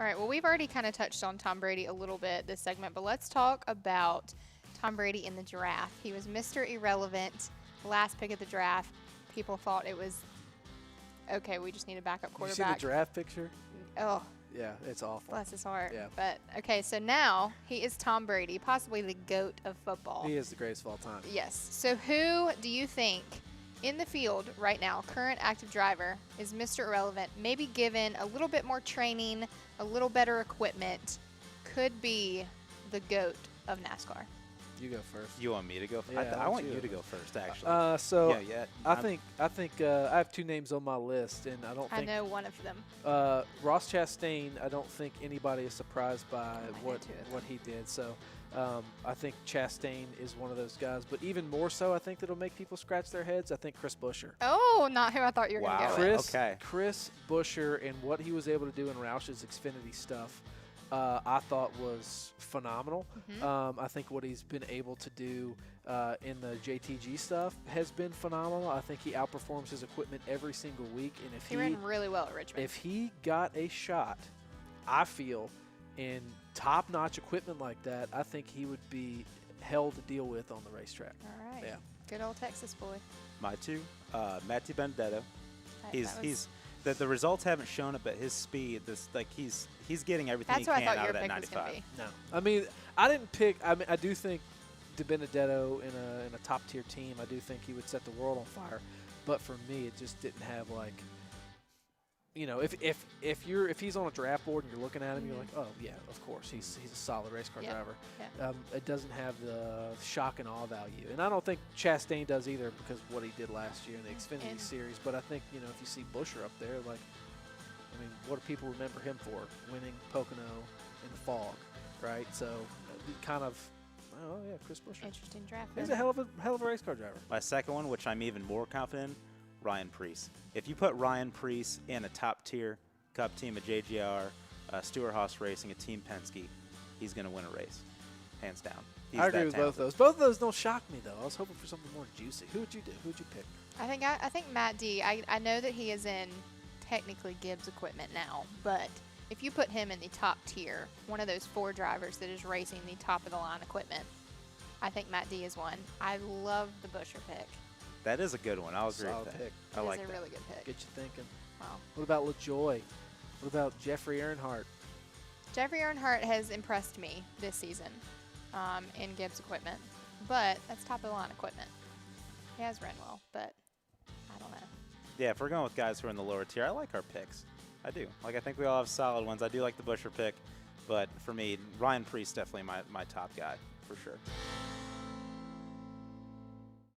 All right, well, we've already kind of touched on Tom Brady a little bit this segment, but let's talk about Tom Brady in the draft. He was Mr. Irrelevant, last pick of the draft. People thought it was, okay, we just need a backup You see quarterback. the draft picture? Oh, Yeah, it's awful. bless his heart. Yeah. But, okay, so now he is Tom Brady, possibly the GOAT of football. He is the greatest of all time. Yes. So who do you think in the field right now, current active driver, is Mr. Irrelevant, maybe given a little bit more training, a little better equipment, could be the GOAT of NASCAR? You go first. You want me to go first? Yeah, I want you. you to go first, actually. So yeah. I think I have two names on my list, and I don't I think know one of them. Ross Chastain. I don't think anybody is surprised by I know what two of them. what he did. So I think Chastain is one of those guys. But even more so, I think that'll make people scratch their heads. I think Chris Buescher. Oh, not who I thought you were going to Wow. go with. Chris Buescher and what he was able to do in Roush's Xfinity stuff, I thought was phenomenal. Mhm. I think what he's been able to do in the JTG stuff has been phenomenal. I think he outperforms his equipment every single week. And if He ran really well at Richmond. if he got a shot, I feel, in top-notch equipment like that, I think he would be hell to deal with on the racetrack. All right. Yeah. Good old Texas boy. My two, Matty Benedetto. That was- The results haven't shown it, but his speed, he's getting everything That's he what I can thought out your of that pick was going to 95. be. No, I mean, I didn't pick. I mean, I do think De Benedetto in a top tier team. I do think he would set the world on fire. But for me, it just didn't have like, you know, if he's on a draft board and you're looking at him, you're like, oh yeah, of course, he's a solid race car Yeah, driver. yeah. It doesn't have the shock and awe value, and I don't think Chastain does either because of what he did last year in the Xfinity And- Series. But I think, you know, if you see Buescher up there, like, I mean, what do people remember him for? Winning Pocono in the fog, right? So, kind of, oh yeah, Chris Buescher. Interesting draft. He's pick. a hell of a race car driver. My second one, which I'm even more confident in, Ryan Preece. If you put Ryan Preece in a top-tier Cup team, a JGR, Stewart-Haas Racing, a Team Penske, he's going to win a race, hands down. He's I agree that with both talented. those. Both of those don't shock me though. I was hoping for something more juicy. Who would you do? Who'd you pick? I think Matt D. I know that he is in technically Gibbs equipment now, but if you put him in the top tier, one of those four drivers that is racing the top of the line equipment, I think Matt D is one. I love the Buescher pick. That is a good one. I'll agree Solid with that. pick. I It like is a that. really good pick. Get you thinking. Wow. What about LaJoy? What about Jeffrey Earnhardt? Jeffrey Earnhardt has impressed me this season in Gibbs equipment, but that's top of the line equipment. He has ran well, but I don't know. Yeah, if we're going with guys who are in the lower tier, I like our picks. I do. Like, I think we all have solid ones. I do like the Buescher pick, but for me, Ryan Preece definitely my top guy for sure.